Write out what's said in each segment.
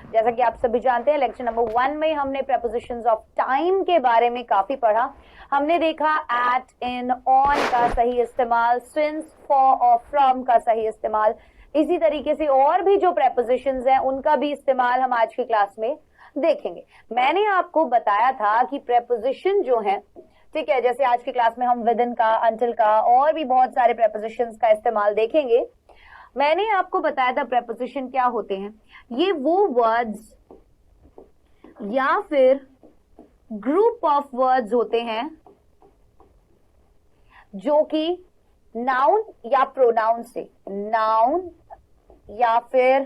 जैसा कि आप सभी जानते हैं, लेक्चर नंबर 1 में हमने प्रेपोजिशंस ऑफ टाइम के बारे में काफी पढ़ा। हमने देखा एट, इन, ऑन का सही इस्तेमाल, सिंस, फॉर और फ्रॉम का सही इस्तेमाल। इसी तरीके से और भी जो प्रेपोजिशंस हैं उनका भी इस्तेमाल हम आज की क्लास में देखेंगे। मैंने आपको बताया था कि प्रेपोजिशन जो है, ठीक है, जैसे आज की क्लास में हम विदिन का, अंटिल का और भी बहुत सारे प्रेपोजिशंस का इस्तेमाल देखेंगे। मैंने आपको बताया था प्रेपोजिशन क्या होते हैं। ये वो वर्ड्स या फिर ग्रुप ऑफ वर्ड्स होते हैं जो कि नाउन या प्रोनाउन से, नाउन या फिर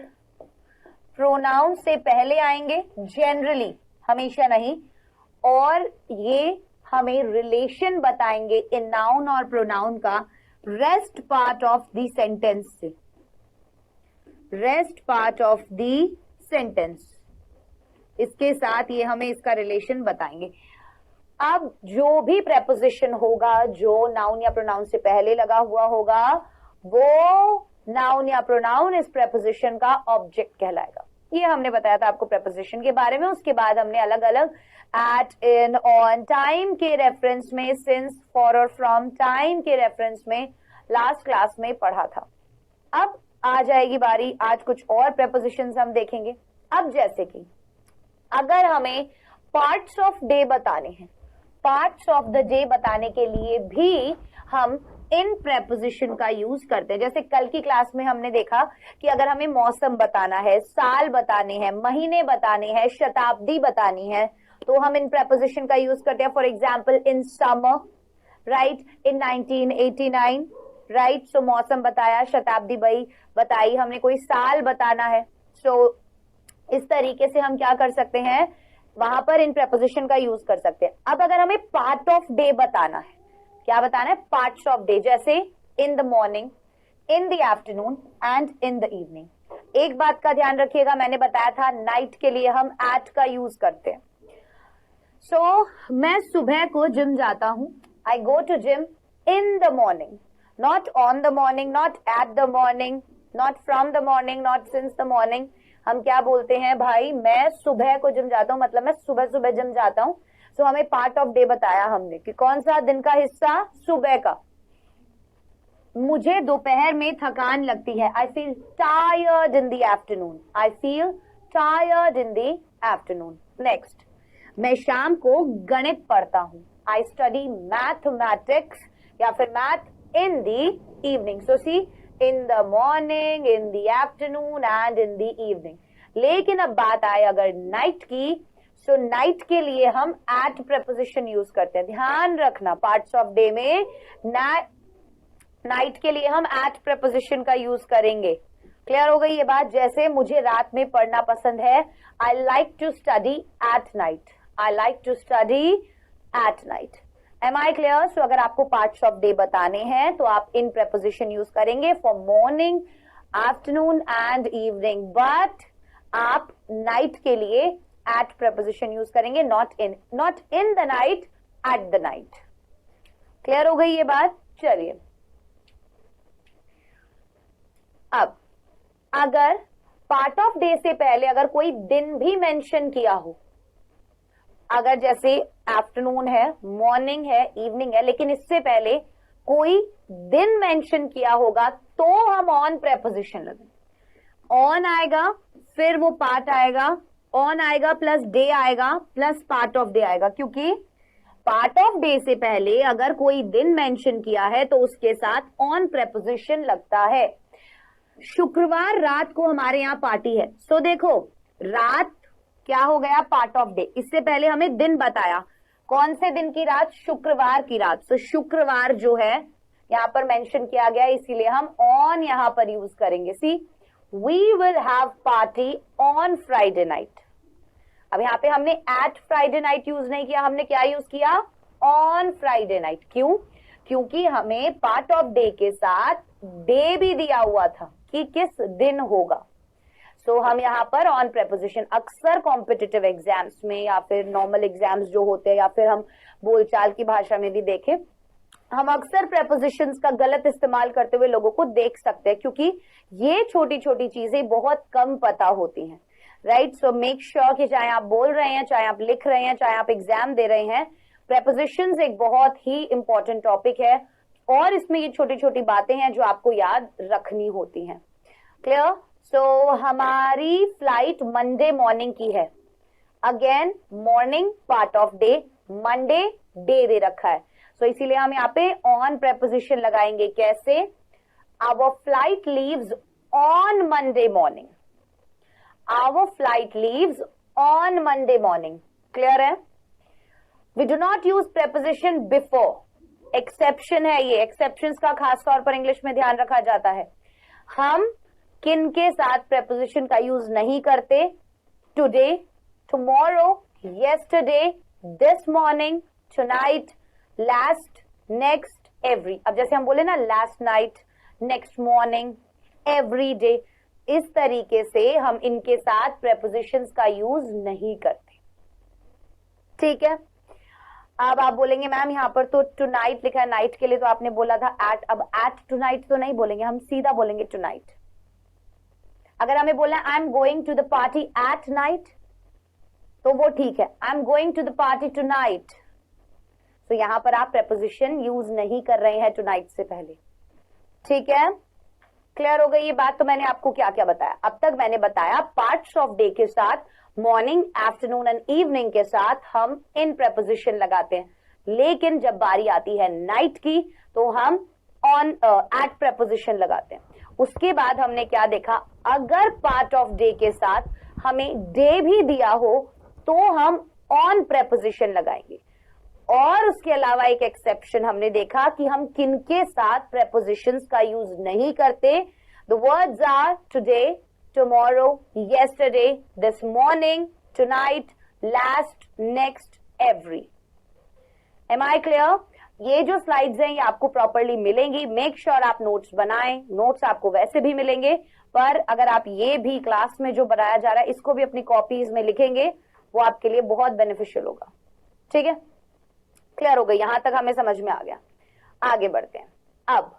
प्रोनाउन से पहले आएंगे, जनरली, हमेशा नहीं, और ये हमें रिलेशन बताएंगे इन नाउन और प्रोनाउन का rest part of the sentence से, rest part of the sentence, इसके साथ ये हमें इसका रिलेशन बताएंगे। अब जो भी प्रेपोजिशन होगा जो नाउन या प्रोनाउन से पहले लगा हुआ होगा, वो नाउन या प्रोनाउन इस प्रेपोजिशन का ऑब्जेक्ट कहलाएगा। ये हमने बताया था आपको प्रेपोजिशन के बारे में। उसके बाद हमने अलग अलग एट, इन, ऑन, टाइम के रेफरेंस में, सिंस, फॉर और फ्रॉम टाइम के रेफरेंस में लास्ट क्लास में पढ़ा था। अब आ जाएगी बारी, आज कुछ और प्रेपोजिशंस हम देखेंगे। अब जैसे कि अगर हमें पार्ट्स ऑफ डे बताने हैं, पार्ट्स ऑफ द डे बताने के लिए भी हम इन प्रेपोजिशन का यूज करते हैं। जैसे कल की क्लास में हमने देखा कि अगर हमें मौसम बताना है, साल बताने हैं, महीने बताने हैं, शताब्दी बतानी है, तो हम इन प्रेपोजिशन का यूज करते हैं। For example, in summer, right, in 1989, right, so मौसम बताया, शताब्दी बताई, हमने कोई साल बताना है, सो इस तरीके से हम क्या कर सकते हैं, वहां पर इन प्रेपोजिशन का यूज कर सकते हैं। अब अगर हमें पार्ट ऑफ डे बताना है, क्या बताना है, पार्ट्स ऑफ डे, जैसे इन the morning, in the afternoon and in the evening. एक बात का ध्यान रखिएगा, मैंने बताया था नाइट के लिए हम एट का यूज करते हैं। सो मैं सुबह को जिम जाता हूं, I go to gym in the morning, not on the morning, not at the morning, not from the morning, not since the morning. हम क्या बोलते हैं भाई, मैं सुबह को जिम जाता हूं, मतलब मैं सुबह सुबह जिम जाता हूं। सो हमें पार्ट ऑफ डे बताया हमने कि कौन सा दिन का हिस्सा, सुबह का। मुझे दोपहर में थकान लगती है, I feel tired in the afternoon, I feel tired in the afternoon. Next, मैं शाम को गणित पढ़ता हूं, आई स्टडी मैथमेटिक्स या फिर math in the evening. So see, in the morning, in the afternoon and in the evening. लेकिन अब बात आए अगर नाइट की, सो नाइट के लिए हम एट प्रेपोजिशन यूज करते हैं। ध्यान रखना, पार्ट्स ऑफ डे में नाइट के लिए हम एट प्रेपोजिशन का यूज करेंगे। क्लियर हो गई ये बात? जैसे मुझे रात में पढ़ना पसंद है, I like to study at night, I like to study at night. Am I clear? So अगर आपको पार्ट्स ऑफ डे बताने हैं तो आप इन प्रेपोजिशन यूज करेंगे for morning, afternoon and evening, but आप नाइट के लिए एट प्रेपोजिशन यूज करेंगे, not in the night, at the night. Clear हो गई ये बात? चलिए, अब अगर पार्ट ऑफ डे से पहले अगर कोई दिन भी मेंशन किया हो, अगर जैसे आफ्टरनून है, मॉर्निंग है, इवनिंग है, लेकिन इससे पहले कोई दिन मेंशन किया होगा, तो हम ऑन प्रेपोजिशन लगाएंगे। ऑन आएगा, फिर वो पार्ट आएगा, ऑन आएगा प्लस डे आएगा प्लस पार्ट ऑफ डे आएगा, क्योंकि पार्ट ऑफ डे से पहले अगर कोई दिन मेंशन किया है तो उसके साथ ऑन प्रेपोजिशन लगता है। शुक्रवार रात को हमारे यहाँ पार्टी है, सो देखो रात क्या हो गया, पार्ट ऑफ डे। इससे पहले हमें दिन बताया, कौन से दिन की रात, शुक्रवार की रात। तो शुक्रवार जो है यहाँ पर मेंशन किया गया, इसीलिए हम ऑन यहाँ पर यूज करेंगे। See, we will have party on Friday night. अब यहाँ पे हमने एट फ्राइडे नाइट यूज नहीं किया, हमने क्या यूज किया, ऑन फ्राइडे नाइट। क्यों? क्योंकि हमें पार्ट ऑफ डे के साथ डे भी दिया हुआ था कि किस दिन होगा। सो हम यहाँ पर ऑन प्रेपोजिशन, अक्सर कॉम्पिटिटिव एग्जाम्स में या फिर नॉर्मल एग्जाम्स जो होते हैं या फिर हम बोलचाल की भाषा में भी देखें, हम अक्सर प्रेपोजिशंस का गलत इस्तेमाल करते हुए लोगों को देख सकते हैं, क्योंकि ये छोटी छोटी चीजें बहुत कम पता होती हैं। राइट। सो मेक श्योर कि चाहे आप बोल रहे हैं, चाहे आप लिख रहे हैं, चाहे आप एग्जाम दे रहे हैं, प्रेपोजिशंस एक बहुत ही इंपॉर्टेंट टॉपिक है और इसमें ये छोटी छोटी बातें हैं जो आपको याद रखनी होती हैं। क्लियर। सो हमारी फ्लाइट मंडे मॉर्निंग की है। Again morning part of day, Monday day they रखा है, सो इसीलिए हम यहाँ पे ऑन प्रेपोजिशन लगाएंगे। कैसे? Our flight leaves on Monday morning, our flight leaves on Monday morning. Clear है? We do not use preposition before, exception है ये, एक्सेप्शंस का खास तौर पर इंग्लिश में ध्यान रखा जाता है। हम किन के साथ प्रेपोजिशन का यूज नहीं करते? Today, tomorrow, yesterday, this morning, tonight, last, next, every. अब जैसे हम बोले ना last night, next morning, every day, इस तरीके से हम इनके साथ प्रेपोजिशंस का यूज नहीं करते। ठीक है। अब आप बोलेंगे मैम यहाँ पर तो टुनाइट लिखा है, नाइट के लिए तो आपने बोला था एट, अब एट टुनाइट तो नहीं बोलेंगे, हम सीधा बोलेंगे टुनाइट। अगर हमें बोलना I am going to the party at night तो वो ठीक है, I am going to the party tonight. तो यहां पर आप प्रेपोजिशन यूज नहीं कर रहे हैं टुनाइट से पहले। ठीक है, क्लियर हो गई ये बात? तो मैंने आपको क्या क्या बताया अब तक? मैंने बताया पार्ट्स ऑफ डे के साथ, मॉर्निंग, आफ्टरनून एंड इवनिंग के साथ हम इन प्रेपोजिशन लगाते हैं, लेकिन जब बारी आती है नाइट की तो हम ऑन एट प्रेपोजिशन लगाते हैं। उसके बाद हमने क्या देखा? अगर पार्ट ऑफ डे के साथ हमें डे भी दिया हो तो हम ऑन प्रेपोजिशन लगाएंगे। और उसके अलावा एक एक्सेप्शन हमने देखा कि हम किनके साथ प्रेपोजिशंस का यूज नहीं करते। The words are today, tomorrow, yesterday, this morning, tonight, last, next, every. Am I clear? ये जो स्लाइड्स हैं ये आपको प्रॉपरली मिलेंगी। मेक श्योर आप नोट्स बनाएं। नोट्स आपको वैसे भी मिलेंगे, पर अगर आप ये भी क्लास में जो बनाया जा रहा है इसको भी अपनी कॉपीज में लिखेंगे, वो आपके लिए बहुत बेनिफिशियल होगा। ठीक है, क्लियर हो गई? यहां तक हमें समझ में आ गया। आगे बढ़ते हैं। अब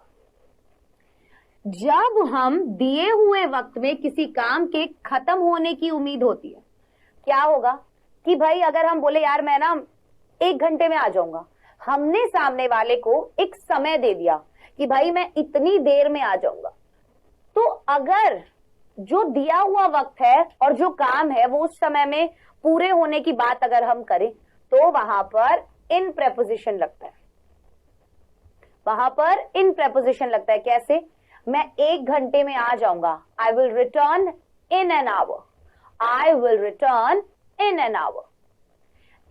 जब हम दिए हुए वक्त में किसी काम के खत्म होने की उम्मीद होती है, क्या होगा कि भाई अगर हम बोले यार मैं ना 1 घंटे में आ जाऊंगा, हमने सामने वाले को एक समय दे दिया कि भाई मैं इतनी देर में आ जाऊंगा, तो अगर जो दिया हुआ वक्त है और जो काम है वो उस समय में पूरे होने की बात अगर हम करें तो वहां पर इन प्रेपोजिशन लगता है, वहां पर इन प्रेपोजिशन लगता है। कैसे? मैं 1 घंटे में आ जाऊंगा, I will return in an hour, I will return in an our.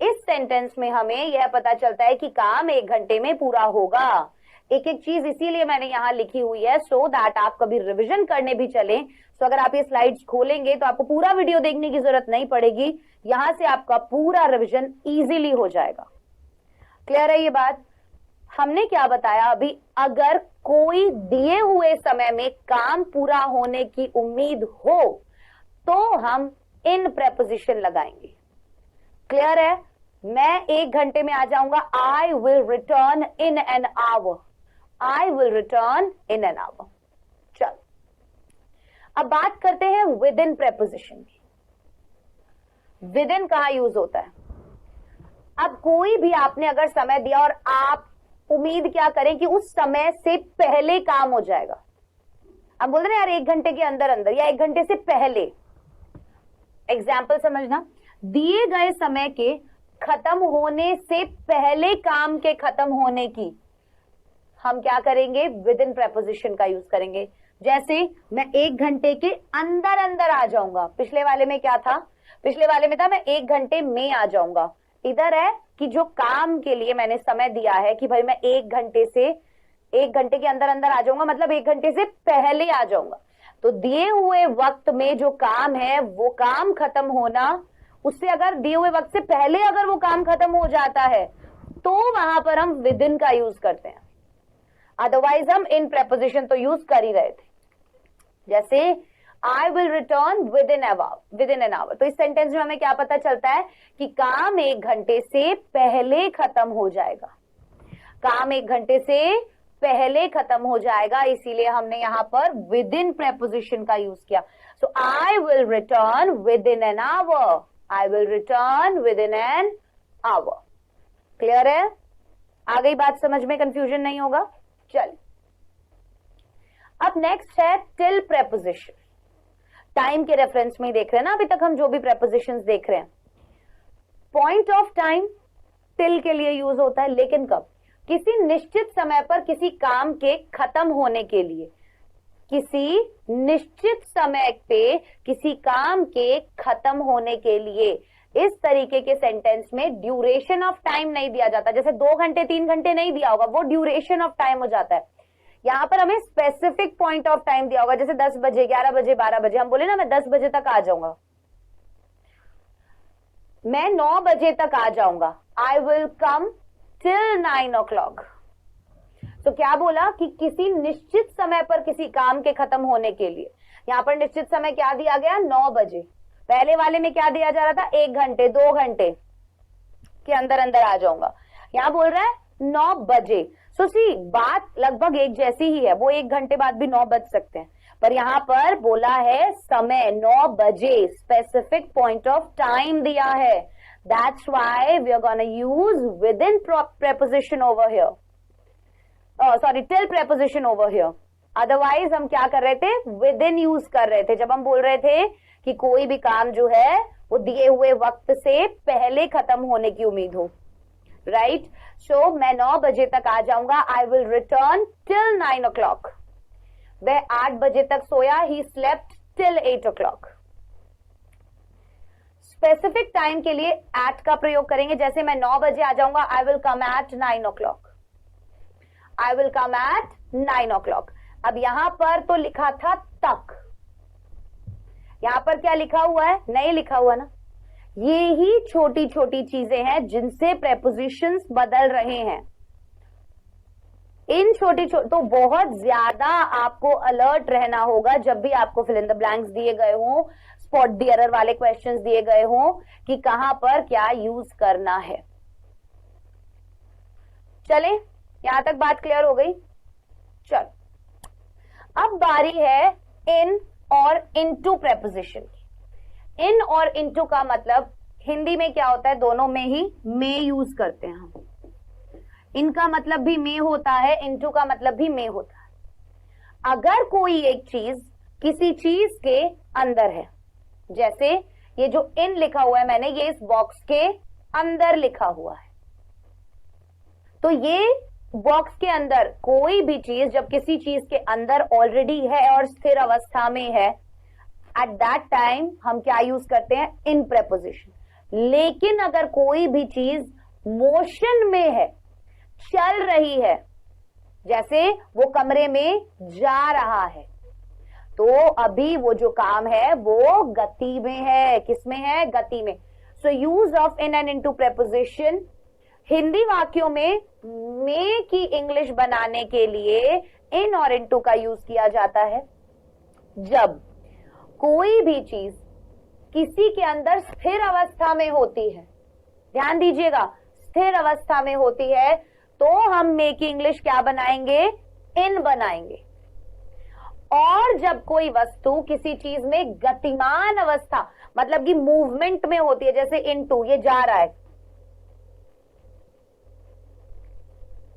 इस सेंटेंस में हमें यह पता चलता है कि काम 1 घंटे में पूरा होगा। एक एक चीज इसीलिए मैंने यहां लिखी हुई है सो दैट आप कभी रिवीजन करने भी चलें तो अगर आप ये स्लाइड्स खोलेंगे तो आपको पूरा वीडियो देखने की जरूरत नहीं पड़ेगी, यहां से आपका पूरा रिवीजन इजीली हो जाएगा। क्लियर है ये बात? हमने क्या बताया अभी? अगर कोई दिए हुए समय में काम पूरा होने की उम्मीद हो तो हम इन प्रेपोजिशन लगाएंगे। क्लियर है? मैं 1 घंटे में आ जाऊंगा, I will return in an hour, I will return in an our. चल अब बात करते हैं विद इन प्रेपोजिशन की। विद इन कहां यूज होता है? अब कोई भी आपने अगर समय दिया और आप उम्मीद क्या करें कि उस समय से पहले काम हो जाएगा। अब बोल रहे हैं यार 1 घंटे के अंदर अंदर या 1 घंटे से पहले। एग्जाम्पल समझना, दिए गए समय के खत्म होने से पहले काम के खत्म होने की हम क्या करेंगे? विद इन प्रेपोजिशन का यूज करेंगे। जैसे मैं 1 घंटे के अंदर अंदर आ जाऊंगा, पिछले वाले में क्या था? पिछले वाले में था मैं 1 घंटे में आ जाऊंगा। इधर है कि जो काम के लिए मैंने समय दिया है कि भाई मैं 1 घंटे के अंदर अंदर आ जाऊंगा, मतलब 1 घंटे से पहले आ जाऊंगा। तो दिए हुए वक्त में जो काम है वो काम खत्म होना, उससे अगर दिए हुए वक्त से पहले अगर वो काम खत्म हो जाता है तो वहां पर हम विद इन का यूज करते हैं, अदरवाइज हम इन प्रेपोजिशन तो यूज कर ही रहे थे। जैसे आई will return within an our, तो इस सेंटेंस में हमें क्या पता चलता है कि काम 1 घंटे से पहले खत्म हो जाएगा। काम 1 घंटे से पहले खत्म हो जाएगा, इसीलिए हमने यहां पर विद इन प्रेपोजिशन का यूज किया. So I will return within an hour. I will return within an hour. Clear है? आ गई बात समझ में? कंफ्यूजन नहीं होगा. चल, अब नेक्स्ट है टिल प्रेपोजिशन. टाइम के रेफरेंस में देख रहे हैं ना अभी तक हम जो भी प्रेपोजिशंस देख रहे हैं. पॉइंट ऑफ टाइम टिल के लिए यूज होता है, लेकिन कब? किसी निश्चित समय पर किसी काम के खत्म होने के लिए. किसी निश्चित समय पे किसी काम के खत्म होने के लिए. इस तरीके के सेंटेंस में ड्यूरेशन ऑफ टाइम नहीं दिया जाता. जैसे 2 घंटे 3 घंटे नहीं दिया होगा, वो ड्यूरेशन ऑफ टाइम हो जाता है. यहां पर हमें स्पेसिफिक पॉइंट ऑफ टाइम दिया होगा, जैसे 10 बजे 11 बजे 12 बजे. हम बोले ना मैं 10 बजे तक आ जाऊंगा, मैं 9 बजे तक आ जाऊंगा. I will come till 9 o'clock. तो क्या बोला कि किसी निश्चित समय पर किसी काम के खत्म होने के लिए. यहां पर निश्चित समय क्या दिया गया? 9 बजे. पहले वाले में क्या दिया जा रहा था? 1 घंटे 2 घंटे के अंदर अंदर आ जाऊंगा. यहां बोल रहा है 9 बजे. सो सी, बात लगभग एक जैसी ही है. वो 1 घंटे बाद भी 9 बज सकते हैं, पर यहां पर बोला है समय 9 बजे. स्पेसिफिक पॉइंट ऑफ टाइम दिया है. That's why we are gonna use within preposition over here. Sorry, till preposition over here. Otherwise हम क्या कर रहे थे? विद इन यूज कर रहे थे जब हम बोल रहे थे कि कोई भी काम जो है वो दिए हुए वक्त से पहले खत्म होने की उम्मीद हो. राइट? सो मैं 9 बजे तक आ जाऊंगा. I will return till 9 o'clock. वह 8 बजे तक सोया. He slept till 8 o'clock. Specific time के लिए एट का प्रयोग करेंगे. जैसे मैं 9 बजे आ जाऊंगा, I will come at 9 o'clock. I will come at 9 o'clock. अब यहां पर तो लिखा था तक, यहां पर क्या लिखा हुआ है? नहीं लिखा हुआ ना. ये ही छोटी छोटी चीजें हैं जिनसे प्रेपोजिशंस बदल रहे हैं. इन छोटी तो बहुत ज्यादा आपको अलर्ट रहना होगा जब भी आपको फिल इन द ब्लैंक्स दिए गए हों, स्पॉट द एरर वाले क्वेश्चंस दिए गए हों कि कहां पर क्या यूज करना है. चले, यहां तक बात क्लियर हो गई. चल, अब बारी है इन और इनटू प्रेपोजिशन की. इन और इनटू का मतलब हिंदी में क्या होता है? दोनों में ही में यूज करते हैं हम. इनका मतलब भी में होता है, इनटू का मतलब भी में होता है. अगर कोई एक चीज किसी चीज के अंदर है, जैसे ये जो इन लिखा हुआ है मैंने, ये इस बॉक्स के अंदर लिखा हुआ है. तो ये बॉक्स के अंदर कोई भी चीज जब किसी चीज के अंदर ऑलरेडी है और स्थिर अवस्था में है, एट दैट टाइम हम क्या यूज करते हैं? इन प्रेपोजिशन. लेकिन अगर कोई भी चीज मोशन में है, चल रही है, जैसे वो कमरे में जा रहा है, तो अभी वो जो काम है वो गति में है. किसमें है? गति में. So use of in and into preposition Hindi वाक्यों में की इंग्लिश बनाने के लिए इन और इनटू का यूज किया जाता है जब कोई भी चीज किसी के अंदर स्थिर अवस्था में होती है. ध्यान दीजिएगा, स्थिर अवस्था में होती है तो हम मे की इंग्लिश क्या बनाएंगे? इन बनाएंगे. और जब कोई वस्तु किसी चीज में गतिमान अवस्था, मतलब कि मूवमेंट में होती है, जैसे इनटू, ये जा रहा है,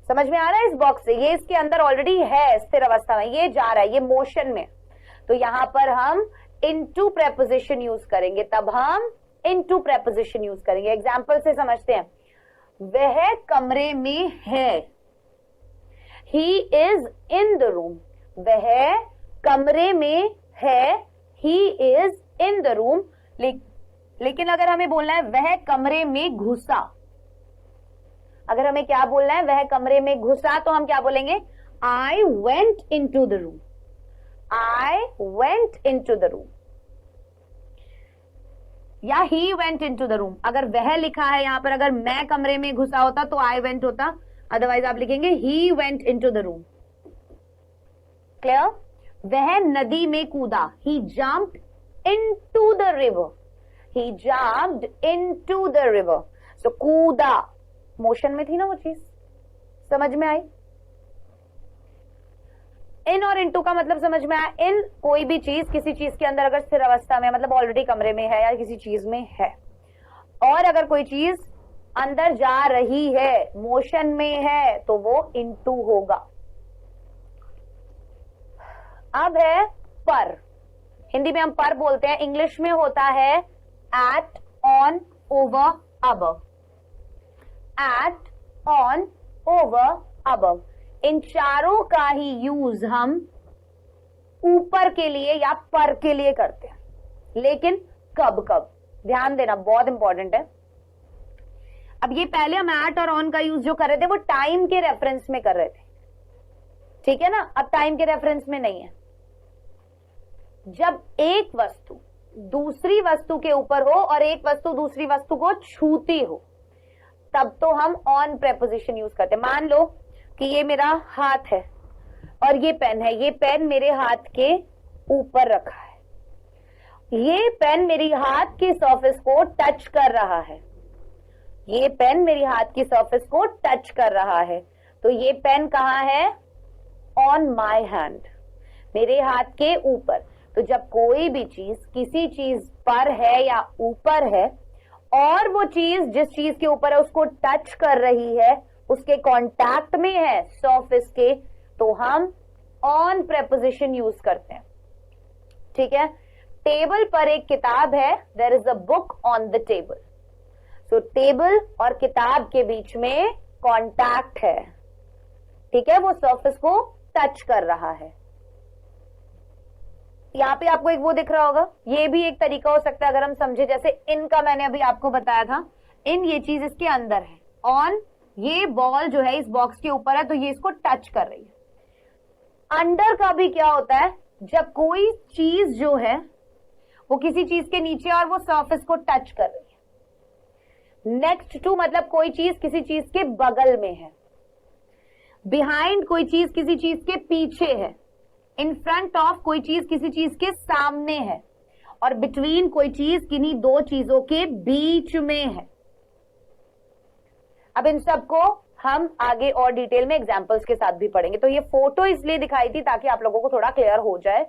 समझ में आ रहा है? इस बॉक्स से ये इसके अंदर ऑलरेडी है स्थिर अवस्था में, ये जा रहा है, ये मोशन में, तो यहां पर हम इनटू प्रेपोजिशन यूज करेंगे. तब हम इनटू प्रेपोजिशन यूज करेंगे. एग्जांपल से समझते हैं. वह कमरे में है. He is in the room. वह कमरे में है. He is in the room. लेकिन अगर हमें बोलना है वह कमरे में घुसा, अगर हमें क्या बोलना है? वह कमरे में घुसा, तो हम क्या बोलेंगे? I went into the room. I went into the room. या he went into the room. अगर वह लिखा है यहां पर, अगर मैं कमरे में घुसा होता तो आई वेंट होता, अदरवाइज आप लिखेंगे he went into the room. Clear? वह नदी में कूदा. He jumped into the river. He jumped into the river. So कूदा, मोशन में थी ना वो चीज. समझ में आई? इन और इनटू का मतलब समझ में आया? इन कोई भी चीज किसी चीज के अंदर अगर स्थिर अवस्था में मतलब ऑलरेडी कमरे में है या किसी चीज में है, और अगर कोई चीज अंदर जा रही है, मोशन में है, तो वो इनटू होगा। अब है पर, हिंदी में हम पर बोलते हैं, इंग्लिश में होता है at, on, over, above. At, on, over, above, इन चारों का ही यूज हम ऊपर के लिए या पर के लिए करते हैं, लेकिन कब कब, ध्यान देना, बहुत इंपॉर्टेंट है। अब ये पहले हम एट और ऑन का यूज जो कर रहे थे वो टाइम के रेफरेंस में कर रहे थे, ठीक है ना? अब टाइम के रेफरेंस में नहीं है। जब एक वस्तु दूसरी वस्तु के ऊपर हो और एक वस्तु दूसरी वस्तु को छूती हो, तब तो हम ऑन प्रेपोजिशन यूज करते हैं। मान लो कि ये मेरा हाथ है और ये पेन है, ये पेन मेरे हाथ के ऊपर रखा है, ये पेन मेरी हाथ की सरफेस को टच कर रहा है, ये पेन मेरी हाथ की सरफेस को टच कर रहा है, तो ये पेन कहां है? ऑन माई हैंड, मेरे हाथ के ऊपर। तो जब कोई भी चीज किसी चीज पर है या ऊपर है और वो चीज जिस चीज के ऊपर है उसको टच कर रही है, उसके कांटेक्ट में है सरफेस के, तो हम ऑन प्रेपोजिशन यूज करते हैं, ठीक है? टेबल पर एक किताब है, there is a book on the table, तो टेबल और किताब के बीच में कांटेक्ट है, ठीक है? वो सरफेस को टच कर रहा है। यहां पे आपको एक वो दिख रहा होगा, ये भी एक तरीका हो सकता है अगर हम समझे, जैसे इन का मैंने अभी आपको बताया था, इन ये चीज इसके अंदर है, ऑन ये बॉल जो है इस बॉक्स के ऊपर है तो ये इसको टच कर रही है। अंडर का भी क्या होता है? जब कोई चीज जो है वो किसी चीज के नीचे और वो सरफेस को टच कर रही है। नेक्स्ट टू मतलब कोई चीज किसी चीज के बगल में है, बिहाइंड कोई चीज किसी चीज के पीछे है, इन फ्रंट ऑफ कोई चीज किसी चीज के सामने है, और बिटवीन कोई चीज किन्हीं दो चीजों के बीच में है। अब इन सबको हम आगे और डिटेल में एग्जांपल्स के साथ भी पढ़ेंगे। तो ये फोटो इसलिए दिखाई थी ताकि आप लोगों को थोड़ा क्लियर हो जाए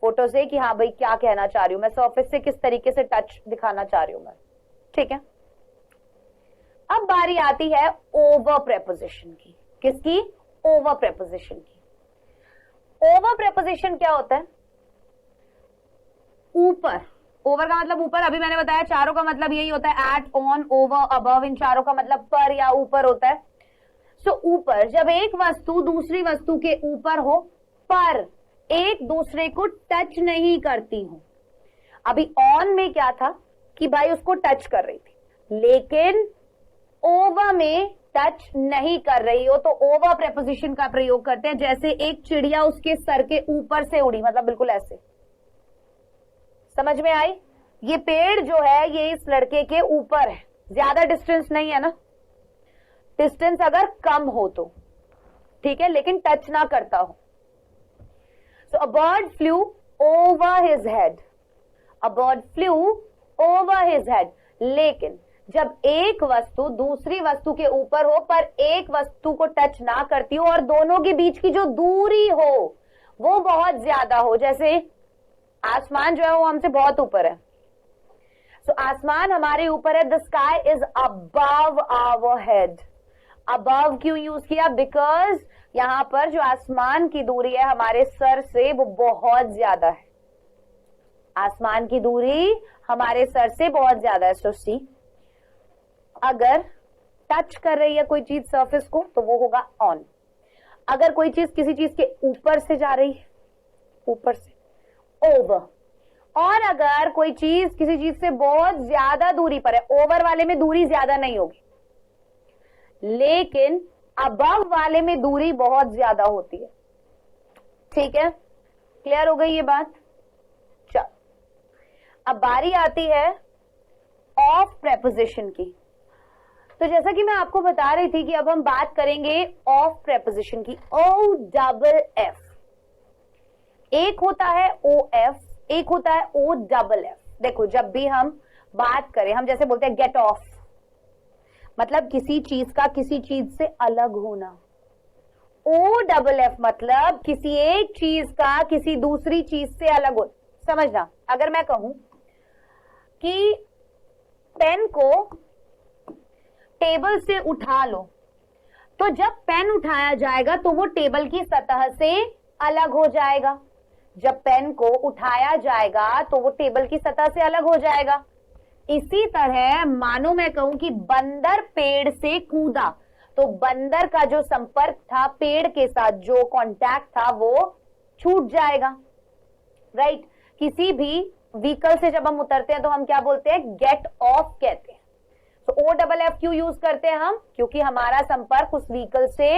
फोटो से कि हाँ भाई क्या कहना चाह रही हूं मैं, सरफेस से किस तरीके से टच दिखाना चाह रही हूं मैं, ठीक है? अब बारी आती है ओवर प्रेपोजिशन की। किसकी? ओवर प्रेपोजिशन की। ओवर प्रेपोजिशन क्या होता है? ऊपर, ओवर का मतलब ऊपर, अभी मैंने बताया चारों का मतलब यही होता है, एट, ऑन, ओवर, अबव, इन चारों का मतलब पर या ऊपर होता है। सो ऊपर, जब एक वस्तु दूसरी वस्तु के ऊपर हो पर एक दूसरे को टच नहीं करती हो। अभी ऑन में क्या था कि भाई उसको टच कर रही थी, लेकिन ओवर में टच नहीं कर रही हो तो ओवर प्रेपोजिशन का प्रयोग करते हैं। जैसे एक चिड़िया उसके सर के ऊपर से उड़ी, मतलब बिल्कुल ऐसे, समझ में आई? ये पेड़ जो है ये इस लड़के के ऊपर है, ज्यादा डिस्टेंस नहीं है ना, डिस्टेंस अगर कम हो तो ठीक है, लेकिन टच ना करता हो। So a bird flew over his head, a bird flew over his head. लेकिन जब एक वस्तु दूसरी वस्तु के ऊपर हो पर एक वस्तु को टच ना करती हो और दोनों के बीच की जो दूरी हो वो बहुत ज्यादा हो, जैसे आसमान जो है वो हमसे बहुत ऊपर है, सो आसमान हमारे ऊपर है, the sky is above our head. Above क्यों यूज किया? बिकॉज यहां पर जो आसमान की दूरी है हमारे सर से वो बहुत ज्यादा है, आसमान की दूरी हमारे सर से बहुत ज्यादा है। सो सी, अगर टच कर रही है कोई चीज सरफेस को तो वो होगा ऑन, अगर कोई चीज किसी चीज के ऊपर से जा रही है, ऊपर से, ओवर, और अगर कोई चीज किसी चीज से बहुत ज्यादा दूरी पर है, ओवर वाले में दूरी ज्यादा नहीं होगी लेकिन अबव वाले में दूरी बहुत ज्यादा होती है, ठीक है? क्लियर हो गई ये बात? चल, अब बारी आती है ऑफ प्रेपोजिशन की। तो जैसा कि मैं आपको बता रही थी कि अब हम बात करेंगे ऑफ प्रेपोजिशन की। ओ डबल एफ, एक होता है ओ एफ, एक होता है ओ डबल एफ। देखो जब भी हम बात करें, हम जैसे बोलते हैं गेट ऑफ, मतलब किसी चीज का किसी चीज से अलग होना। ओ डबल एफ मतलब किसी एक चीज का किसी दूसरी चीज से अलग हो। समझना, अगर मैं कहूं कि पेन को टेबल से उठा लो, तो जब पेन उठाया जाएगा तो वो टेबल की सतह से अलग हो जाएगा। जब पेन को उठाया जाएगा तो वो टेबल की सतह से अलग हो जाएगा। इसी तरह मानो मैं कहूं कि बंदर पेड़ से कूदा, तो बंदर का जो संपर्क था पेड़ के साथ, जो कांटेक्ट था, वो छूट जाएगा। राइट? किसी भी व्हीकल से जब हम उतरते हैं तो हम क्या बोलते हैं? गेट ऑफ कहते हैं। तो ओ डबल एफ क्यों यूज करते हैं हम? क्योंकि हमारा संपर्क उस व्हीकल से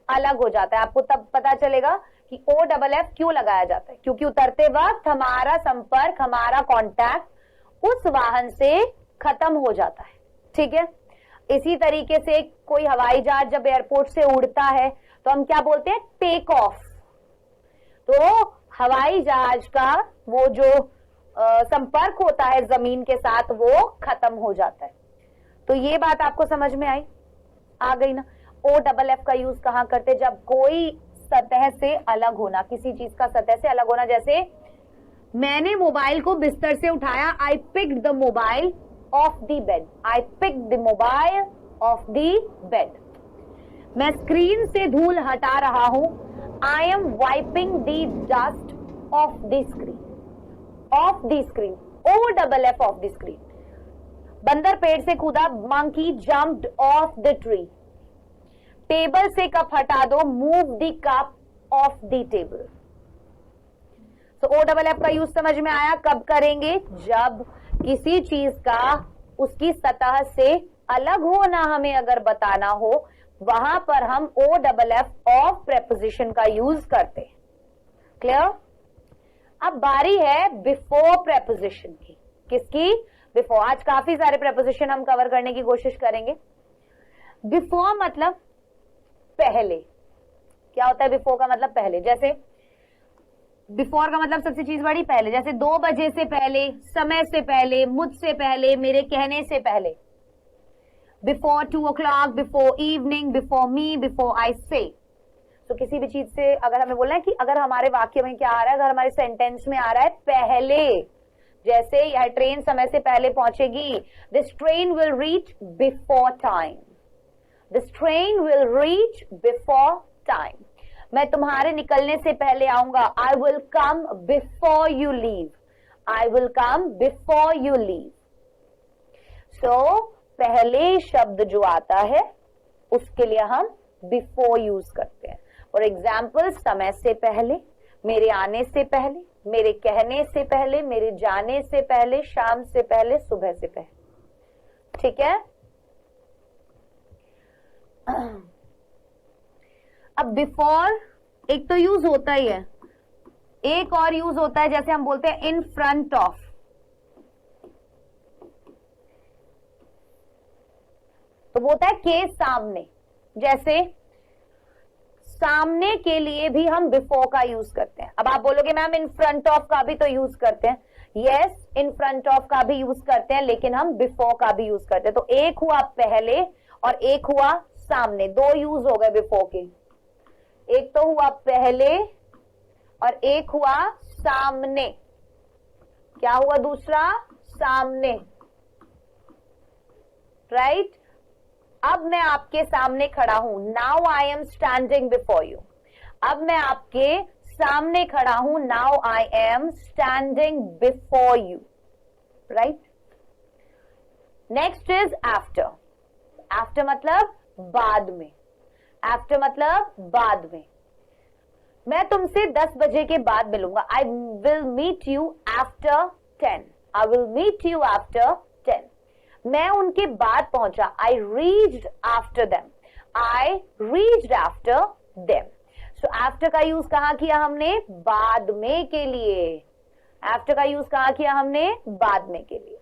अलग हो जाता है। आपको तब पता चलेगा कि ओ डबल एफ क्यों लगाया जाता है, क्योंकि उतरते वक्त हमारा संपर्क, हमारा कांटेक्ट उस वाहन से खत्म हो जाता है। ठीक है? इसी तरीके से कोई हवाई जहाज जब एयरपोर्ट से उड़ता है तो हम क्या बोलते हैं? Take off. तो हवाई जहाज का वो जो संपर्क होता है जमीन के साथ वो खत्म हो जाता है। तो ये बात आपको समझ में आई? आ गई ना? ओ डबल एफ का यूज कहां करते? जब कोई सतह से अलग होना, किसी चीज का सतह से अलग होना। जैसे मैंने मोबाइल को बिस्तर से उठाया, I picked the mobile off the bed. I picked the mobile off the bed. मैं स्क्रीन से धूल हटा रहा हूं, I am wiping the dust off the screen. Off the screen, O double F, off the screen. बंदर पेड़ से कूदा, monkey jumped off the tree. Table से कप हटा दो, move the cup off the table. तो ओ डबल एफ का use समझ में आया? कब करेंगे? जब किसी चीज का उसकी सतह से अलग होना हमें अगर बताना हो, वहां पर हम O double F of preposition का यूज करते हैं। क्लियर? अब बारी है बिफोर प्रेपोजिशन की। किसकी? बिफोर। आज काफी सारे प्रेपोजिशन हम कवर करने की कोशिश करेंगे। बिफोर मतलब पहले। क्या होता है बिफोर का मतलब? पहले। जैसे बिफोर का मतलब सबसे चीज बड़ी पहले। जैसे 2 बजे से पहले, समय से पहले, मुझसे पहले, मेरे कहने से पहले। Before 2 o'clock, before evening, before me, before I से। तो किसी भी चीज से अगर हमें बोलना है कि अगर हमारे वाक्य में क्या आ रहा है, अगर हमारे सेंटेंस में आ रहा है पहले, जैसे यह ट्रेन समय से पहले पहुंचेगी, this train will reach before time. This train will reach before time. मैं तुम्हारे निकलने से पहले आऊंगा, I will come before you leave. I will come before you leave. So पहले शब्द जो आता है उसके लिए हम बिफोर यूज करते हैं। फॉर एग्जाम्पल, समय से पहले, मेरे आने से पहले, मेरे कहने से पहले, मेरे जाने से पहले, शाम से पहले, सुबह से पहले। ठीक है? अब बिफोर एक तो यूज होता ही है, एक और यूज होता है जैसे हम बोलते हैं इन फ्रंट ऑफ। तो वो होता है के सामने। जैसे सामने के लिए भी हम बिफोर का यूज करते हैं। अब आप बोलोगे मैम इन फ्रंट ऑफ का भी तो यूज करते हैं। यस, इन फ्रंट ऑफ का भी यूज करते हैं, लेकिन हम बिफोर का भी यूज करते हैं। तो एक हुआ पहले और एक हुआ सामने, 2 यूज हो गए बिफोर के। एक तो हुआ पहले और एक हुआ सामने। क्या हुआ दूसरा? सामने। राइट? अब मैं आपके सामने खड़ा हूं, now I am standing before you. अब मैं आपके सामने खड़ा हूं, now I am standing before you. Right? Next is after. After मतलब बाद में। आफ्टर मतलब बाद में। मैं तुमसे 10 बजे के बाद मिलूंगा, I will meet you after 10। I will meet you after 10। मैं उनके बाद पहुंचा, I reached after them. I reached after them. So after का यूज कहां किया हमने? बाद में के लिए। आफ्टर का यूज कहां किया हमने? बाद में के लिए।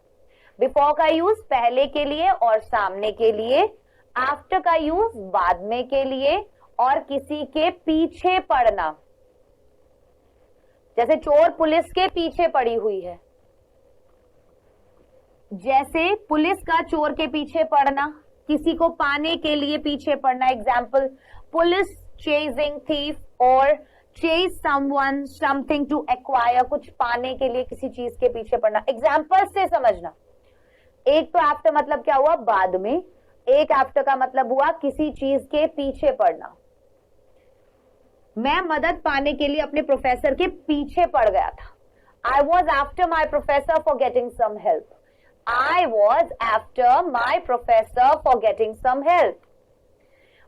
बिफोर का यूज पहले के लिए और सामने के लिए। आफ्टर का यूज बाद में के लिए और किसी के पीछे पड़ना। जैसे चोर पुलिस के पीछे पड़ी हुई है। जैसे पुलिस का चोर के पीछे पड़ना, किसी को पाने के लिए पीछे पड़ना। एग्जाम्पल, पुलिस चेजिंग थीफ और chase someone something to acquire, कुछ पाने के लिए किसी चीज के पीछे पड़ना। एग्जाम्पल से समझना, एक तो आफ्टर मतलब क्या हुआ, बाद में, एक आफ्टर का मतलब हुआ किसी चीज के पीछे पड़ना। मैं मदद पाने के लिए अपने प्रोफेसर के पीछे पड़ गया था। I was after my professor for getting some help. I was after my professor for getting some help.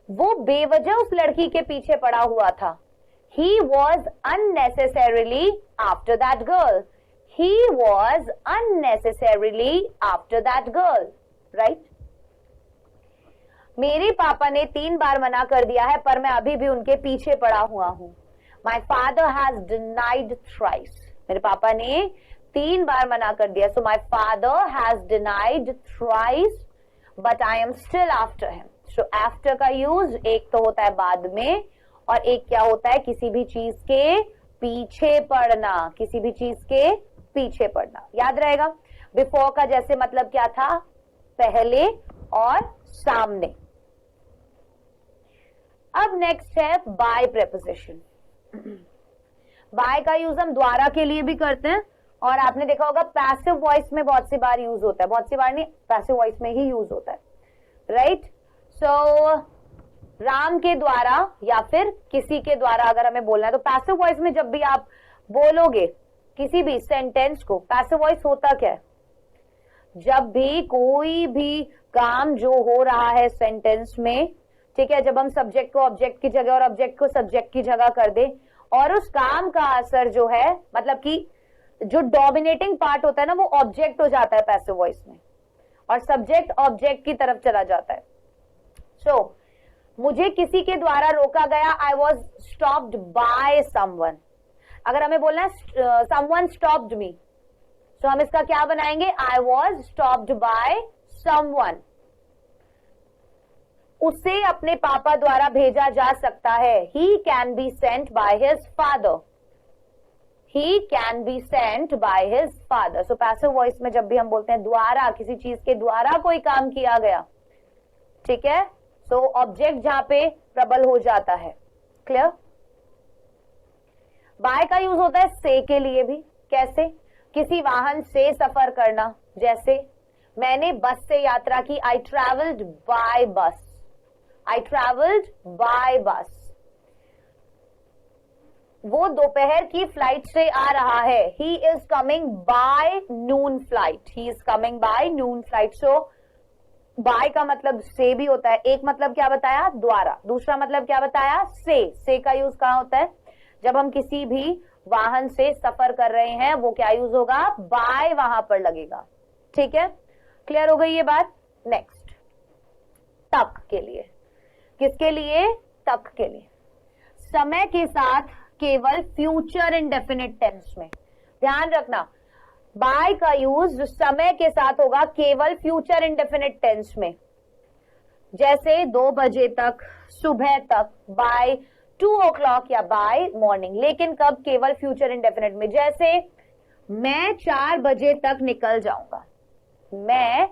वो बेवजह उस लड़की के पीछे पड़ा हुआ था। He was unnecessarily after that girl. He was unnecessarily after that girl. Right? मेरे पापा ने 3 बार मना कर दिया है, पर मैं अभी भी उनके पीछे पड़ा हुआ हूं। My father has denied thrice. मेरे पापा ने 3 बार मना कर दिया। So my father has denied thrice, but I am still after him. So after का यूज एक तो होता है बाद में, और एक क्या होता है, किसी भी चीज के पीछे पड़ना, किसी भी चीज के पीछे पड़ना। याद रहेगा, बिफोर का जैसे मतलब क्या था, पहले और सामने। अब नेक्स्ट है बाय प्रेपोजिशन। बाय का यूज हम द्वारा के लिए भी करते हैं, और आपने देखा होगा पैसिव वॉइस में बहुत सी बार यूज होता है, बहुत सी बार नहीं, पैसिव वॉइस में ही यूज होता है। राइट? सो राम के द्वारा या फिर किसी के द्वारा अगर हमें बोलना है, तो पैसिव वॉइस में जब भी आप बोलोगे किसी भी सेंटेंस को, पैसिव वॉइस होता क्या है, जब भी कोई भी काम जो हो रहा है सेंटेंस में, ठीक है, जब हम सब्जेक्ट को ऑब्जेक्ट की जगह और ऑब्जेक्ट को सब्जेक्ट की जगह कर दे, और उस काम का असर जो है, मतलब कि जो डोमिनेटिंग पार्ट होता है ना, वो ऑब्जेक्ट हो जाता है पैसिव वॉइस में, और सब्जेक्ट ऑब्जेक्ट की तरफ चला जाता है। सो मुझे किसी के द्वारा रोका गया, I was stopped by someone. अगर हमें बोलना है समवन स्टॉप्ड मी, तो हम इसका क्या बनाएंगे, I was stopped by someone. उसे अपने पापा द्वारा भेजा जा सकता है, he can be sent by his father. He can be sent by his father. So passive voice में जब भी हम बोलते हैं द्वारा, किसी चीज के द्वारा कोई काम किया गया, ठीक है, सो ऑब्जेक्ट जहां पे प्रबल हो जाता है। क्लियर? बाय का यूज होता है से के लिए भी। कैसे? किसी वाहन से सफर करना, जैसे मैंने बस से यात्रा की, आई ट्रेवल्ड बाय बस। आई ट्रेवल्ड बाय बस। वो दोपहर की फ्लाइट से आ रहा है, he is coming by noon flight. He is coming by noon flight. So by का मतलब से भी होता है। एक मतलब क्या बताया, द्वारा। दूसरा मतलब क्या बताया, से का यूज कहां होता है, जब हम किसी भी वाहन से सफर कर रहे हैं, वो क्या यूज होगा, बाय वहां पर लगेगा। ठीक है, क्लियर हो गई ये बात? नेक्स्ट, तक के लिए। किसके लिए? तक के लिए। समय के साथ केवल फ्यूचर इंडेफिनिट टेंस में। ध्यान रखना, बाय का यूज समय के साथ होगा केवल फ्यूचर इंडेफिनिट टेंस में। जैसे 2 बजे तक, सुबह तक, बाय 2 o'clock या बाय मॉर्निंग। लेकिन कब? केवल फ्यूचर इंडेफिनिट में। जैसे मैं 4 बजे तक निकल जाऊंगा, मैं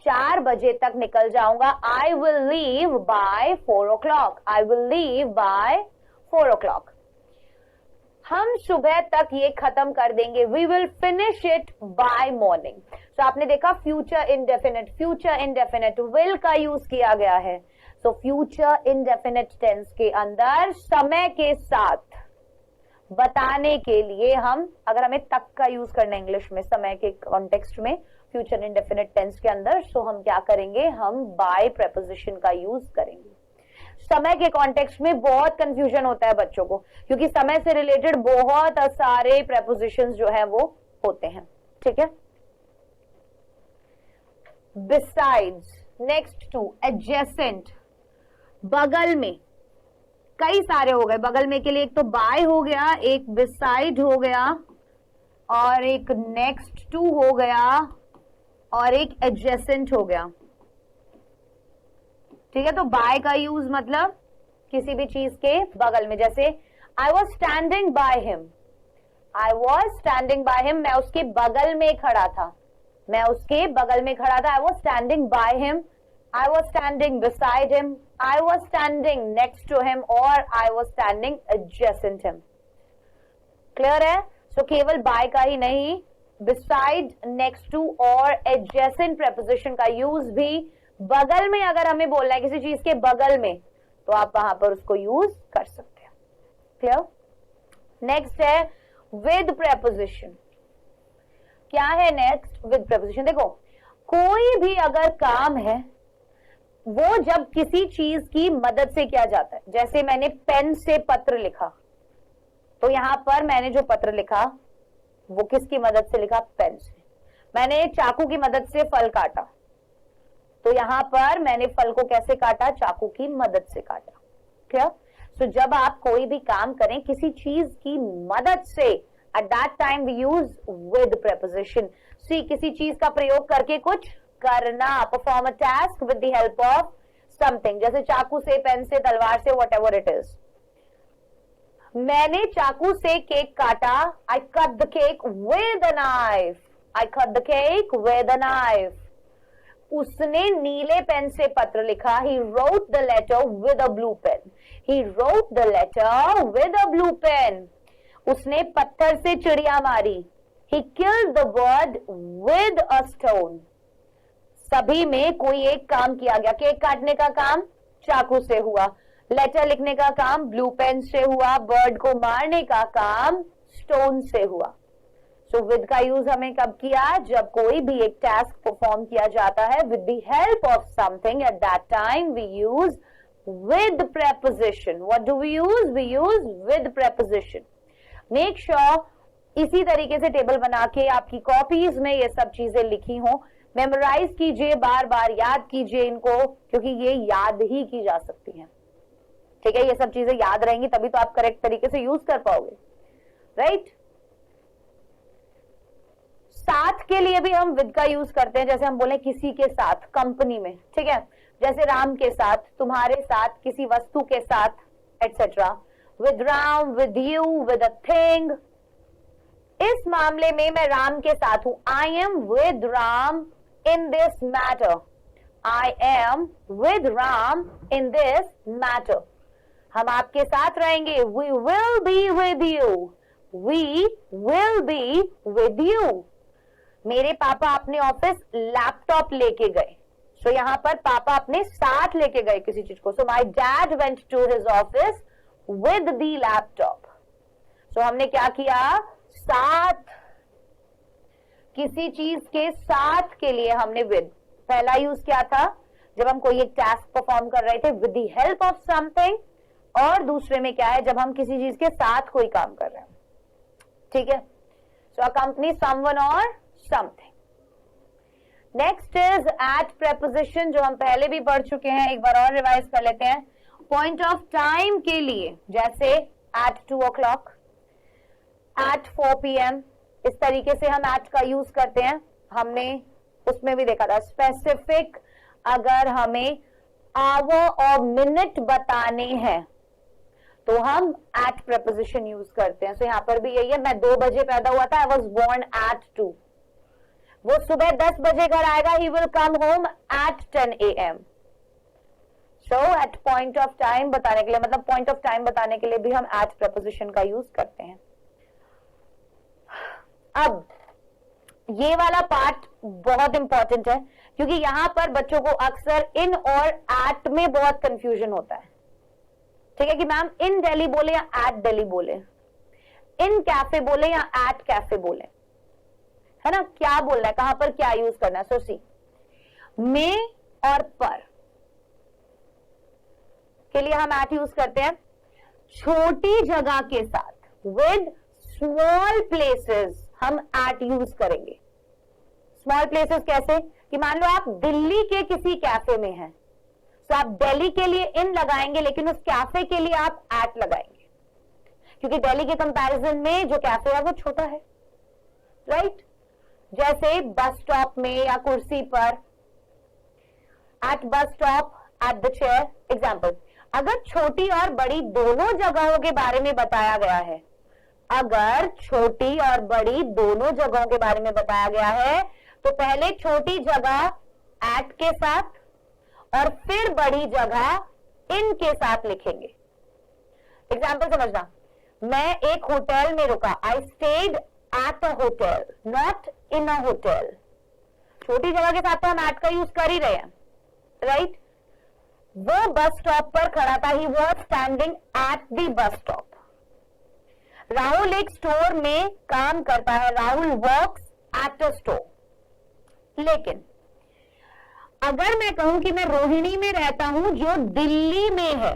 4 बजे तक निकल जाऊंगा। I will leave by 4 o'clock। I will leave by 4 o'clock। हम सुबह तक ये खत्म कर देंगे, we will finish it by morning. तो आपने देखा फ्यूचर इंडेफिनिट विल का यूज किया गया है। तो फ्यूचर इंडेफिनिट टेंस के अंदर समय के साथ बताने के लिए हम, अगर हमें तक का यूज करना है इंग्लिश में समय के कॉन्टेक्स्ट में फ्यूचर इंडेफिनिट टेंस के अंदर, तो हम क्या करेंगे, हम बाय प्रेपोजिशन का यूज करेंगे। समय के कॉन्टेक्स्ट में बहुत कंफ्यूजन होता है बच्चों को, क्योंकि समय से रिलेटेड बहुत सारे प्रेपोजिशंस जो है वो होते हैं। ठीक है, बिसाइड्स, नेक्स्ट टू एडजेसेंट, बगल में। कई सारे हो गए बगल में के लिए, एक तो बाय हो गया, एक बिसाइड हो गया, और एक नेक्स्ट टू हो गया, और एक एडजेसेंट हो गया। ठीक है, तो बाय का यूज मतलब किसी भी चीज के बगल में। जैसे I was standing by him, I was standing by him, मैं उसके बगल में खड़ा था, मैं उसके बगल में खड़ा था। I was standing by him, I was standing beside him, I was standing next to him or I was standing adjacent him. Clear है? सो केवल by का ही नहीं, beside, next to और adjacent preposition का यूज भी बगल में अगर हमें बोलना है किसी चीज के बगल में तो आप वहां पर उसको यूज कर सकते हैं. क्लियर? नेक्स्ट है विद preposition. क्या है नेक्स्ट? With preposition. देखो कोई भी अगर काम है वो जब किसी चीज की मदद से किया जाता है, जैसे मैंने पेन से पत्र लिखा, तो यहां पर मैंने जो पत्र लिखा वो किसकी मदद से लिखा? पेन से. मैंने चाकू की मदद से फल काटा, तो यहां पर मैंने फल को कैसे काटा? चाकू की मदद से काटा. क्लियर? सो जब आप कोई भी काम करें किसी चीज की मदद से, at that time we use with preposition. See किसी चीज का प्रयोग करके कुछ करना, perform a task with the help of something, जैसे चाकू से, पेन से, तलवार से, वट एवर इट इज. मैंने चाकू से केक काटा, I cut the cake with a knife. I cut the cake with a knife. उसने नीले पेन से पत्र लिखा, he wrote the letter with a blue pen. He wrote the letter with a blue pen. उसने पत्थर से चिड़िया मारी, he killed the bird with a stone. सभी में कोई एक काम किया गया. केक काटने का काम चाकू से हुआ, लेटर लिखने का काम ब्लू पेन से हुआ, बर्ड को मारने का काम स्टोन से हुआ. सो विद का यूज हमें कब किया? जब कोई भी एक टास्क परफॉर्म किया जाता है with the help of something, at that time we use with preposition. What do we use? We use with preposition. Make sure इसी तरीके से टेबल बना के आपकी कॉपीज में ये सब चीजें लिखी हो, मेमोराइज कीजिए, बार बार याद कीजिए इनको, क्योंकि ये याद ही की जा सकती है. ठीक है? ये सब चीजें याद रहेंगी तभी तो आप करेक्ट तरीके से यूज कर पाओगे. राइट? साथ के लिए भी हम विद का यूज करते हैं, जैसे हम बोले किसी के साथ, कंपनी में. ठीक है? जैसे राम के साथ, तुम्हारे साथ, किसी वस्तु के साथ, etcetera. With Ram, with you, with a thing. इस मामले में मैं राम के साथ हूं. I am with Ram in this matter. I am with Ram in this matter. हम आपके साथ रहेंगे. We will be with you. We will be with you. मेरे पापा अपने ऑफिस लैपटॉप लेके गए. सो यहां पर पापा अपने साथ लेके गए किसी चीज को. So my dad went to his office with the laptop. So हमने क्या किया? साथ, किसी चीज के साथ के लिए हमने विद. पहला यूज क्या था? जब हम कोई एक टास्क परफॉर्म कर रहे थे with the help of something, और दूसरे में क्या है? जब हम किसी चीज के साथ कोई काम कर रहे हैं. ठीक है? सो अकम्पनी समवन और something. Next is at preposition, जो हम पहले भी पढ़ चुके हैं, एक बार और रिवाइज कर लेते हैं. पॉइंट ऑफ टाइम के लिए, जैसे एट 2 o'clock, एट 4 PM, इस तरीके से हम एट का यूज करते हैं. हमने उसमें भी देखा था. स्पेसिफिक अगर हमें आवर और मिनट बताने हैं तो हम एट preposition यूज करते हैं. सो यहां पर भी यही है. मैं 2 बजे पैदा हुआ था. I was born at 2. वो सुबह 10 बजे घर आएगा. He will come home at 10 AM. So at point of time बताने के लिए, मतलब पॉइंट ऑफ टाइम बताने के लिए भी हम एट preposition का यूज करते हैं. अब ये वाला पार्ट बहुत इंपॉर्टेंट है, क्योंकि यहां पर बच्चों को अक्सर इन और एट में बहुत कंफ्यूजन होता है. ठीक है? कि मैम इन दिल्ली बोले या एट दिल्ली बोले, इन कैफे बोले या एट कैफे बोले, है ना? क्या बोलना है, कहां पर क्या यूज करना है. सो सी, में और पर के लिए हम एट यूज करते हैं. छोटी जगह के साथ विद स्मॉल प्लेसेस हम एट यूज करेंगे. स्मॉल प्लेसेस कैसे? कि मान लो आप दिल्ली के किसी कैफे में हैं, तो आप दिल्ली के लिए इन लगाएंगे, लेकिन उस कैफे के लिए आप एट लगाएंगे, क्योंकि दिल्ली के कंपैरिजन में जो कैफे है वो छोटा है. राइट? जैसे बस स्टॉप में या कुर्सी पर, at bus stop, at the chair. Example, अगर छोटी और बड़ी दोनों जगहों के बारे में बताया गया है, अगर छोटी और बड़ी दोनों जगहों के बारे में बताया गया है, तो पहले छोटी जगह एट के साथ और फिर बड़ी जगह इन के साथ लिखेंगे। एग्जाम्पल समझना, मैं एक होटल में रुका, I stayed at a hotel, not in a hotel. छोटी जगह के साथ तो हम एट का यूज कर ही रहे हैं, राइट? वो बस स्टॉप पर खड़ा था, he was standing at the bus stop. Rahul एक स्टोर में काम करता है, Rahul works at a store. लेकिन अगर मैं कहूं कि मैं रोहिणी में रहता हूं जो दिल्ली में है,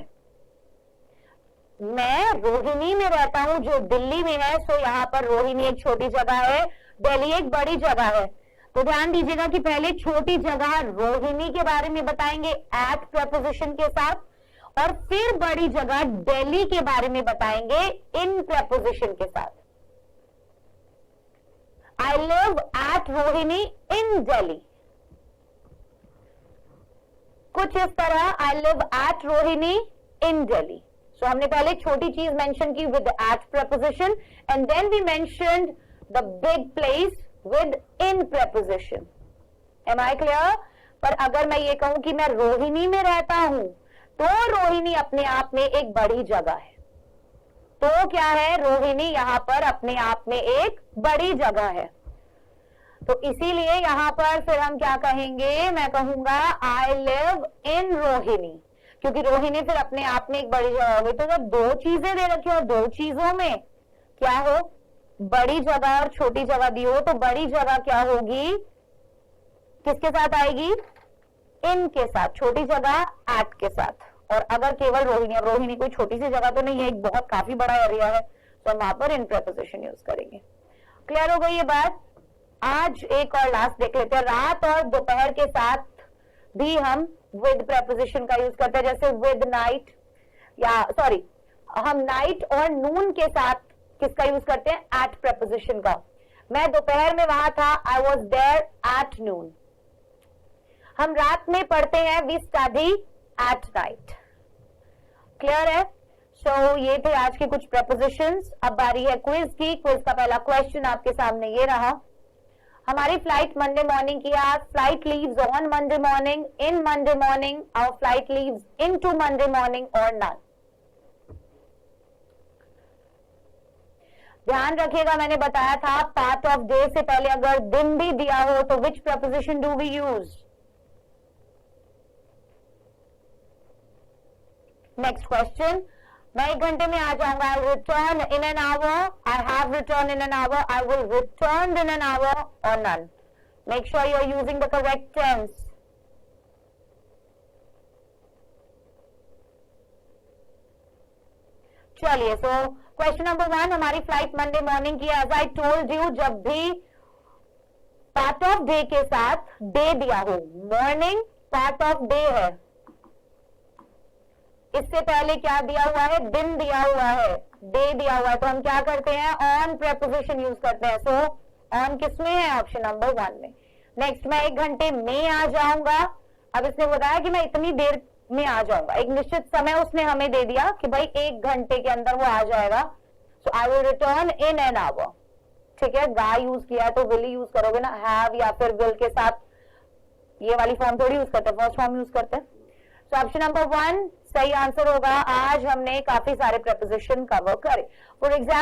मैं रोहिणी में रहता हूं जो दिल्ली में है, सो यहां पर रोहिणी एक छोटी जगह है, दिल्ली एक बड़ी जगह है। तो ध्यान दीजिएगा कि पहले छोटी जगह रोहिणी के बारे में बताएंगे एट प्रपोजिशन के साथ, और फिर बड़ी जगह दिल्ली के बारे में बताएंगे इन प्रपोजिशन के साथ। I live at Rohini in Delhi, कुछ इस तरह, I live at Rohini in Delhi. So हमने पहले छोटी चीज मेंशन की with at preposition, and then we mentioned the big place with in preposition. Am I clear? पर अगर मैं ये कहूं कि मैं रोहिणी में रहता हूं, तो रोहिणी अपने आप में एक बड़ी जगह है। तो क्या है? रोहिणी यहां पर अपने आप में एक बड़ी जगह है। तो इसीलिए यहां पर फिर हम क्या कहेंगे? मैं कहूंगा आई लिव इन रोहिणी, क्योंकि रोहिणी फिर अपने आप में एक बड़ी जगह होगी। तो जब दो चीजें दे रखी हो, दो चीजों में क्या हो, बड़ी जगह और छोटी जगह दी हो, तो बड़ी जगह क्या होगी, किसके साथ आएगी? इन के साथ, छोटी जगह एट के साथ। और अगर केवल रोहिणी, और रोहिणी कोई छोटी सी जगह तो नहीं है, एक बहुत काफी बड़ा एरिया है, तो हम वहां पर इन प्रपोजिशन यूज करेंगे। क्लियर हो गई ये बात? आज एक और लास्ट देख लेते हैं। रात और दोपहर के साथ भी हम विद प्रपोजिशन का यूज करते हैं, जैसे विद नाइट, या सॉरी, हम नाइट और नून के साथ किसका यूज करते हैं? एट प्रपोजिशन का। मैं दोपहर में वहां था, I was there at noon. हम रात में पढ़ते हैं, we study at night. Clear है? सो ये थे आज के कुछ प्रपोजिशंस। अब बारी है क्विज की। क्विज का पहला क्वेश्चन आपके सामने ये रहा, हमारी फ्लाइट मंडे मॉर्निंग की है, flight leaves on Monday morning, in Monday morning, our flight leaves into Monday morning और नन। ध्यान रखिएगा, मैंने बताया था पार्ट ऑफ डे से पहले अगर दिन भी दिया हो तो which preposition do we use? Next question, मैं 1 घंटे में आ जाऊंगा, I return in an hour, I have return in an hour, I will return in an hour और none. Make sure you are using the correct tense. चलिए, so question number 1, हमारी फ्लाइट Monday morning की, as I told you, जब भी part of day के साथ day दिया हो, मॉर्निंग पार्ट ऑफ डे है, इससे पहले क्या दिया हुआ है? दिन दिया हुआ है, डे दिया हुआ है, तो हम क्या करते हैं? ऑन प्रपोजिशन यूज करते हैं। सो ऑन किसमें है? ऑप्शन नंबर 1 में। नेक्स्ट, मैं 1 घंटे में आ जाऊंगा। अब इसने बताया कि मैं इतनी देर में आ जाऊंगा, एक निश्चित समय उसने हमें दे दिया कि भाई 1 घंटे के अंदर वो आ जाएगा। So I will return in an hour. ठीक है, गा यूज किया तो विल यूज करोगे ना, हैव या फिर विल के साथ ये वाली फॉर्म थोड़ी यूज करते हैं, फर्स्ट फॉर्म यूज करते हैं। सो ऑप्शन नंबर 1 सही आंसर होगा। आज हमने काफी सारे प्रपोजिशन कवर करे। For example